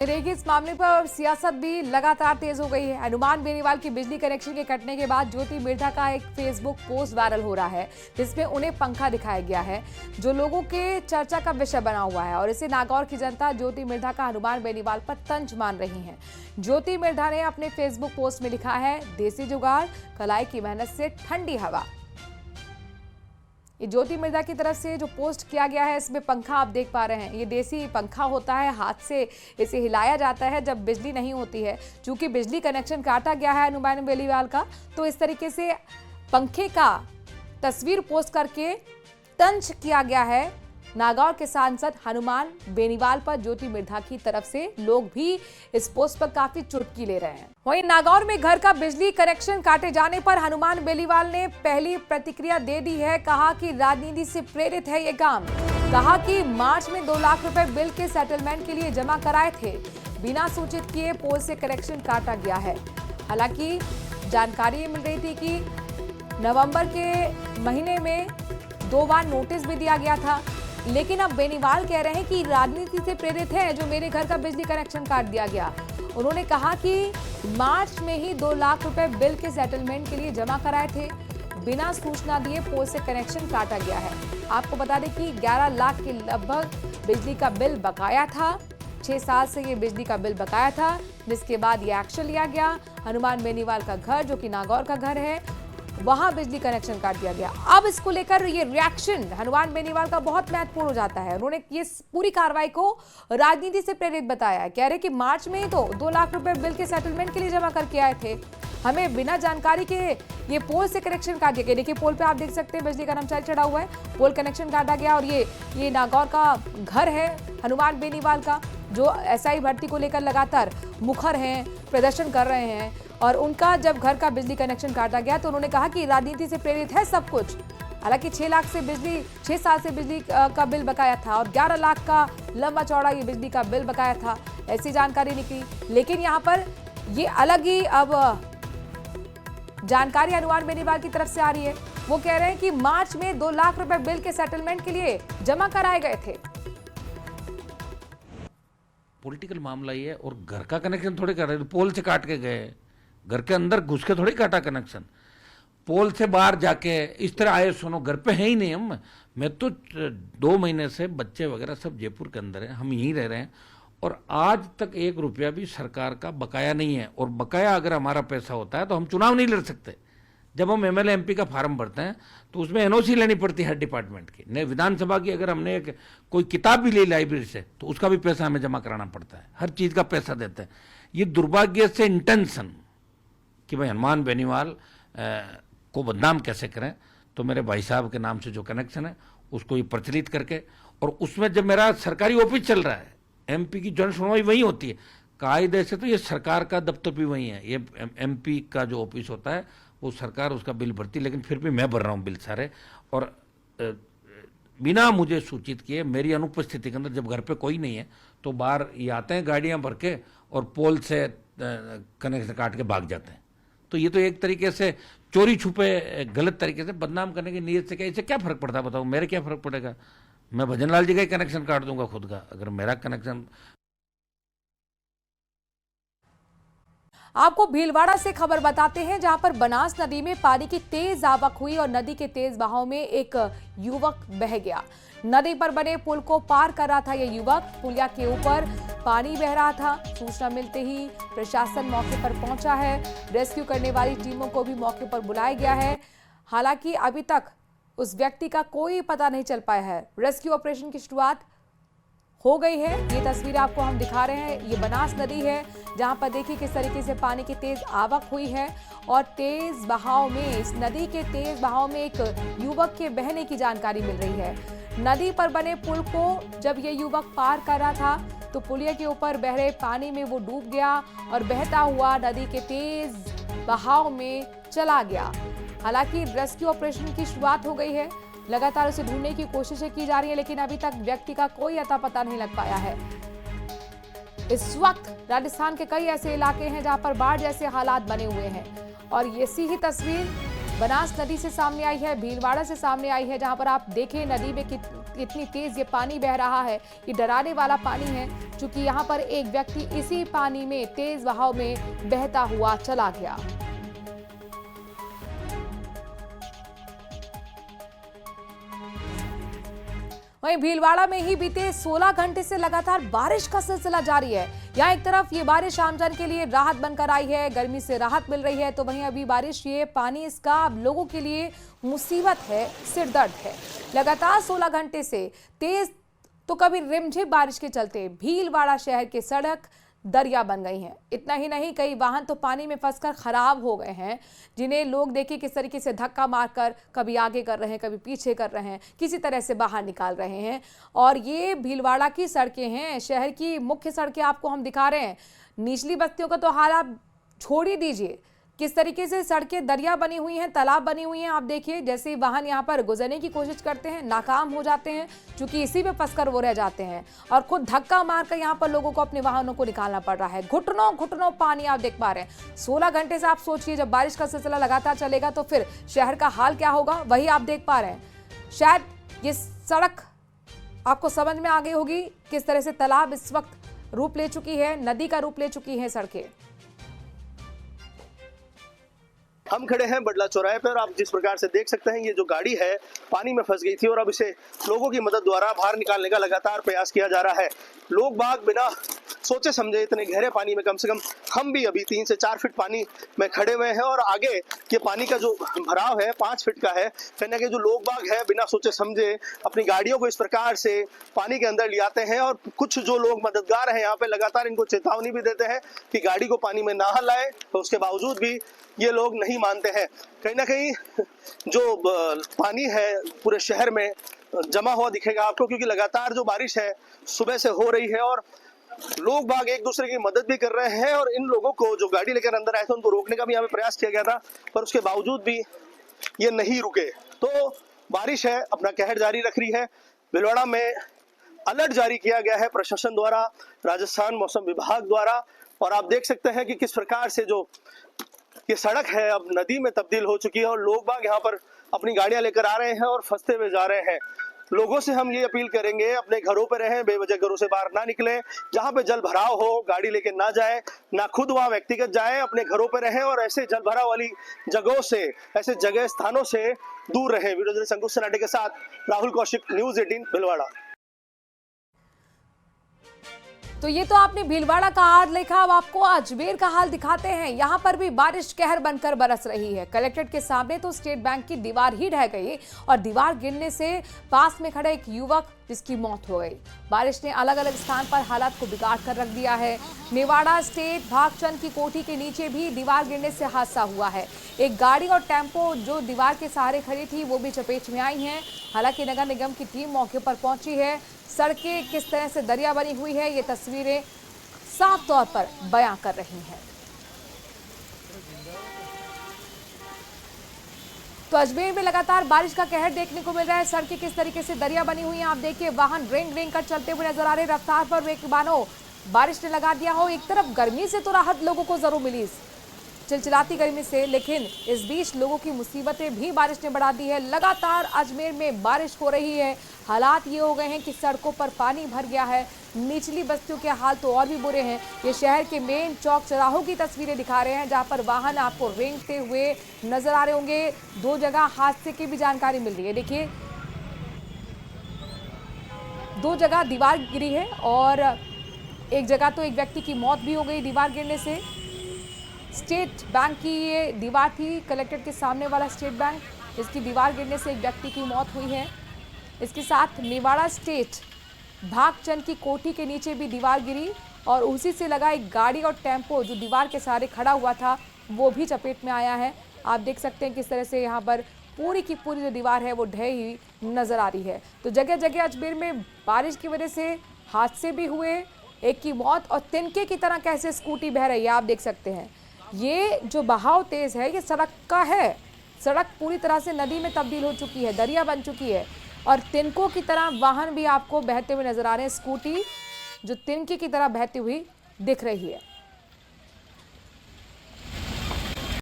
देखिए, इस मामले पर सियासत भी लगातार तेज हो गई है। हनुमान बेनीवाल की बिजली कनेक्शन के कटने के बाद ज्योति मिर्धा का एक फेसबुक पोस्ट वायरल हो रहा है, जिसमें उन्हें पंखा दिखाया गया है, जो लोगों के चर्चा का विषय बना हुआ है। और इसे नागौर की जनता ज्योति मिर्धा का हनुमान बेनीवाल पर तंज मान रही है। ज्योति मिर्धा ने अपने फेसबुक पोस्ट में लिखा है, देसी जुगाड़, कलाई की मेहनत से ठंडी हवा। ये ज्योति मिर्धा की तरफ से जो पोस्ट किया गया है, इसमें पंखा आप देख पा रहे हैं। ये देसी पंखा होता है, हाथ से इसे हिलाया जाता है जब बिजली नहीं होती है। चूंकि बिजली कनेक्शन काटा गया है हनुमान बेनीवाल का, तो इस तरीके से पंखे का तस्वीर पोस्ट करके तंज किया गया है नागौर के सांसद हनुमान बेनीवाल पर। ज्योति मिर्धा की तरफ से लोग भी इस पोस्ट पर काफी चुटकी ले रहे हैं। वहीं नागौर में घर का बिजली कनेक्शन काटे जाने पर हनुमान बेनीवाल ने पहली प्रतिक्रिया दे दी है। कहा कि राजनीति से प्रेरित है ये काम। कहा कि मार्च में 2 लाख रुपए बिल के सेटलमेंट के लिए जमा कराए थे, बिना सूचित किए पोल से कनेक्शन काटा गया है। हालांकि जानकारी मिल रही थी कि नवंबर के महीने में 2 बार नोटिस भी दिया गया था, लेकिन अब बेनीवाल कह रहे हैं कि राजनीति से प्रेरित है जो मेरे घर का बिजली कनेक्शन काट दिया गया। उन्होंने कहा कि मार्च में ही 2 लाख रुपए बिल के सेटलमेंट के लिए जमा कराए थे, बिना सूचना दिए पोल से कनेक्शन काटा गया है। आपको बता दें कि 11 लाख के लगभग बिजली का बिल बकाया था। 6 साल से ये बिजली का बिल बकाया था, जिसके बाद ये एक्शन लिया गया। हनुमान बेनीवाल का घर, जो कि नागौर का घर है, वहां बिजली कनेक्शन काट दिया गया। अब इसको लेकर ये रिएक्शन हनुमान बेनीवाल का बहुत महत्वपूर्ण हो जाता है। उन्होंने ये पूरी कार्रवाई को राजनीति से प्रेरित बताया है। कह रहे कि मार्च में ही तो 2 लाख रुपए बिल के सेटलमेंट के लिए जमा करके आए थे, हमें बिना जानकारी के ये पोल से कनेक्शन काट दिया गया। देखिए, पोल पे आप देख सकते हैं बिजली का कर्मचारी चढ़ा हुआ है, पोल कनेक्शन काटा गया। और ये नागौर का घर है हनुमान बेनीवाल का, जो एसआई भर्ती को लेकर लगातार मुखर हैं, प्रदर्शन कर रहे हैं। और उनका जब घर का बिजली कनेक्शन काटा गया तो उन्होंने कहा कि राजनीति से प्रेरित है सब कुछ। हालांकि 6 साल से बिजली का बिल बकाया था और 11 लाख का लंबा चौड़ा ये बिजली का बिल बकाया था, ऐसी जानकारी निकली। लेकिन यहाँ पर ये अलग ही अब जानकारी हनुमान बेनीवाल की तरफ से आ रही है। वो कह रहे हैं कि मार्च में 2 लाख रुपए बिल के सेटलमेंट के लिए जमा कराए गए थे। पॉलिटिकल मामला ये है, और घर का कनेक्शन थोड़ी कर रहे, पोल से काट के गए, घर के अंदर घुस के थोड़ी काटा कनेक्शन। पोल से बाहर जाके इस तरह आए, सुनो घर पे है ही नहीं हम। मैं तो 2 महीने से बच्चे वगैरह सब जयपुर के अंदर हैं, हम यहीं रह रहे हैं, और आज तक 1 रुपया भी सरकार का बकाया नहीं है। और बकाया अगर हमारा पैसा होता है तो हम चुनाव नहीं लड़ सकते। जब हम एमएलए एमपी का फार्म भरते हैं तो उसमें एनओसी लेनी पड़ती है हर डिपार्टमेंट की। नहीं, विधानसभा की अगर हमने कोई किताब भी ली लाइब्रेरी से तो उसका भी पैसा हमें जमा कराना पड़ता है, हर चीज़ का पैसा देते हैं। ये दुर्भाग्य से इंटेंशन कि भाई हनुमान बेनीवाल को बदनाम कैसे करें, तो मेरे भाई साहब के नाम से जो कनेक्शन है उसको ये प्रचलित करके, और उसमें जब मेरा सरकारी ऑफिस चल रहा है, एमपी की जन सुनवाई वहीं होती है, कायदे से तो ये सरकार का दफ्तर भी वहीं है। ये एमपी का जो ऑफिस होता है वो सरकार उसका बिल भरती है, लेकिन फिर भी मैं भर रहा हूँ बिल सारे, और बिना मुझे सूचित किए, मेरी अनुपस्थिति के अंदर, जब घर पे कोई नहीं है तो बाहर ये आते हैं गाड़ियाँ भर के और पोल से कनेक्शन काट के भाग जाते हैं। तो ये तो एक तरीके से चोरी छुपे गलत तरीके से बदनाम करने की नीयत से, क्या इससे क्या फर्क पड़ता है बताओ? मेरे क्या फर्क पड़ेगा? मैं भजन लाल जी का ही कनेक्शन काट दूंगा खुद का, अगर मेरा कनेक्शन। आपको भीलवाड़ा से खबर बताते हैं, जहां पर बनास नदी में पानी की तेज आवक हुई और नदी के तेज बहाव में एक युवक बह गया। नदी पर बने पुल को पार कर रहा था यह युवक। पुलिया के ऊपर पानी बह रहा था। सूचना मिलते ही प्रशासन मौके पर पहुंचा है। रेस्क्यू करने वाली टीमों को भी मौके पर बुलाया गया है। हालांकि अभी तक उस व्यक्ति का कोई पता नहीं चल पाया है। रेस्क्यू ऑपरेशन की शुरुआत हो गई है। ये तस्वीर आपको हम दिखा रहे हैं। ये बनास नदी है, जहां पर देखिए किस तरीके से पानी की तेज आवक हुई है और तेज बहाव में, इस नदी के तेज बहाव में एक युवक के बहने की जानकारी मिल रही है। नदी पर बने पुल को जब ये युवक पार कर रहा था तो पुलिया के ऊपर बह रहे पानी में वो डूब गया और बहता हुआ नदी के तेज बहाव में चला गया। हालांकि रेस्क्यू ऑपरेशन की शुरुआत हो गई है। लगातार उसे ढूंढने की कोशिशें की जा रही है, लेकिन अभी तक व्यक्ति का कोई अता पता नहीं लग पाया है। इस वक्त राजस्थान के कई ऐसे इलाके हैं जहां पर बाढ़ जैसे हालात बने हुए हैं, और ऐसी ही तस्वीर बनास नदी से सामने आई है, भीलवाड़ा से सामने आई है, जहां पर आप देखें नदी में इतनी तेज ये पानी बह रहा है, ये डराने वाला पानी है, क्योंकि यहाँ पर एक व्यक्ति इसी पानी में तेज बहाव में बहता हुआ चला गया। वहीं भीलवाड़ा में ही बीते 16 घंटे से लगातार बारिश का सिलसिला जारी है। यहाँ एक तरफ ये बारिश आमजन के लिए राहत बनकर आई है, गर्मी से राहत मिल रही है, तो वहीं अभी बारिश ये पानी इसका अब लोगों के लिए मुसीबत है, सिरदर्द है। लगातार 16 घंटे से तेज तो कभी रिमझिम बारिश के चलते भीलवाड़ा शहर के सड़क दरिया बन गई हैं। इतना ही नहीं, कई वाहन तो पानी में फंसकर खराब हो गए हैं, जिन्हें लोग देखिए किस तरीके से धक्का मारकर कभी आगे कर रहे हैं, कभी पीछे कर रहे हैं, किसी तरह से बाहर निकाल रहे हैं। और ये भीलवाड़ा की सड़कें हैं, शहर की मुख्य सड़कें आपको हम दिखा रहे हैं। निचली बस्तियों का तो हाल आप छोड़ ही दीजिए, किस तरीके से सड़कें दरिया बनी हुई हैं, तालाब बनी हुई हैं। आप देखिए जैसे वाहन यहाँ पर गुजरने की कोशिश करते हैं, नाकाम हो जाते हैं, क्योंकि इसी में फंसकर वो रह जाते हैं और खुद धक्का मारकर यहाँ पर लोगों को अपने वाहनों को निकालना पड़ रहा है। घुटनों घुटनों पानी आप देख पा रहे हैं। 16 घंटे से आप सोचिए, जब बारिश का सिलसिला लगातार चलेगा तो फिर शहर का हाल क्या होगा, वही आप देख पा रहे हैं। शायद ये सड़क आपको समझ में आ गई होगी किस तरह से तालाब इस वक्त रूप ले चुकी है, नदी का रूप ले चुकी है सड़कें। हम खड़े हैं बडला चौराहे पर और आप जिस प्रकार से देख सकते हैं, ये जो गाड़ी है पानी में फंस गई थी और अब इसे लोगों की मदद द्वारा बाहर निकालने का लगातार प्रयास किया जा रहा है। लोग बाग बिना सोचे समझे इतने गहरे पानी में, कम से कम हम भी अभी 3 से 4 फीट पानी में खड़े हुए हैं और आगे ये पानी का जो भराव है 5 फीट का है। कहने के जो लोग बाग है बिना सोचे समझे अपनी गाड़ियों को इस प्रकार से पानी के अंदर ले आते हैं और कुछ जो लोग मददगार हैं यहाँ पे लगातार इनको चेतावनी भी देते हैं कि गाड़ी को पानी में ना हलाए, तो उसके बावजूद भी ये लोग नहीं मानते हैं। कहीं ना कहीं जो पानी है पूरे शहर में जमा हुआ दिखेगा आपको, क्योंकि लगातार जो बारिश है सुबह से हो रही है और लोग बाग एक दूसरे की मदद भी कर रहे हैं। और इन लोगों को जो गाड़ी लेकर अंदर आए थे उनको रोकने का भी यहाँ पे प्रयास किया गया था, पर उसके बावजूद भी ये नहीं रुके। तो बारिश है अपना कहर जारी रख रही है। भीलवाड़ा में अलर्ट जारी किया गया है प्रशासन द्वारा, राजस्थान मौसम विभाग द्वारा। और आप देख सकते हैं कि किस प्रकार से जो ये सड़क है अब नदी में तब्दील हो चुकी है और लोग बाग यहाँ पर अपनी गाड़ियां लेकर आ रहे हैं और फंसते हुए जा रहे हैं। लोगों से हम ये अपील करेंगे, अपने घरों पर रहें, बेवजह घरों से बाहर ना निकलें। जहां पे जल भराव हो गाड़ी लेके ना जाए, ना खुद वहां व्यक्तिगत जाए, अपने घरों पर रहें और ऐसे जल भराव वाली जगहों से, ऐसे जगह स्थानों से दूर रहें। वीडियो जर्नलिस्ट अंकुश सनाटे के साथ राहुल कौशिक, न्यूज 18 भीलवाड़ा। तो ये तो आपने भीलवाड़ा का हाल देखा, अब आपको अजमेर का हाल दिखाते हैं। यहाँ पर भी बारिश कहर बनकर बरस रही है। कलेक्ट्रेट के सामने तो स्टेट बैंक की दीवार ही ढह गई और दीवार गिरने से पास में खड़े एक युवक जिसकी मौत हो गई। बारिश ने अलग अलग स्थान पर हालात को बिगाड़ कर रख दिया है। मेवाड़ा स्टेट भागचंद की कोठी के नीचे भी दीवार गिरने से हादसा हुआ है। एक गाड़ी और टेम्पो जो दीवार के सहारे खड़ी थी वो भी चपेट में आई हैं। हालांकि नगर निगम की टीम मौके पर पहुंची है। सड़कें किस तरह से दरिया बनी हुई है ये तस्वीरें साफ तौर पर बयां कर रही हैं। तो अजमेर में लगातार बारिश का कहर देखने को मिल रहा है। सड़कें किस तरीके से दरिया बनी हुई हैं आप देखिए, वाहन रेंग रेंग कर चलते हुए नजर आ रहे, रफ्तार पर एक मानो बारिश ने लगा दिया हो। एक तरफ गर्मी से तो राहत लोगों को जरूर मिली, चिलचिलाती गर्मी से, लेकिन इस बीच लोगों की मुसीबतें भी बारिश ने बढ़ा दी है। लगातार अजमेर में बारिश हो रही है। हालात ये हो गए हैं कि सड़कों पर पानी भर गया है। निचली बस्तियों के हाल तो और भी बुरे हैं। ये शहर के मेन चौक चौराहों की तस्वीरें दिखा रहे हैं, जहां पर वाहन आपको रेंगते हुए नजर आ रहे होंगे। 2 जगह हादसे की भी जानकारी मिल रही है। देखिए 2 जगह दीवार गिरी है और एक जगह तो एक व्यक्ति की मौत भी हो गई दीवार गिरने से। स्टेट बैंक की ये दीवार थी, कलेक्ट्रेट के सामने वाला स्टेट बैंक, जिसकी दीवार गिरने से एक व्यक्ति की मौत हुई है। इसके साथ मेवाड़ा स्टेट भागचंद की कोठी के नीचे भी दीवार गिरी और उसी से लगा एक गाड़ी और टेम्पो जो दीवार के सहारे खड़ा हुआ था वो भी चपेट में आया है। आप देख सकते हैं किस तरह से यहाँ पर पूरी की पूरी जो दीवार है वो ढही हुई नजर आ रही है। तो जगह जगह अजमेर में बारिश की वजह से हादसे भी हुए, एक की मौत और तिनके की तरह कैसे स्कूटी बह रही है आप देख सकते हैं। ये जो बहाव तेज है ये सड़क का है। सड़क पूरी तरह से नदी में तब्दील हो चुकी है, दरिया बन चुकी है और तिनकों की तरह वाहन भी आपको बहते हुए नजर आ रहे हैं। स्कूटी जो तिनके की तरह बहती हुई दिख रही है।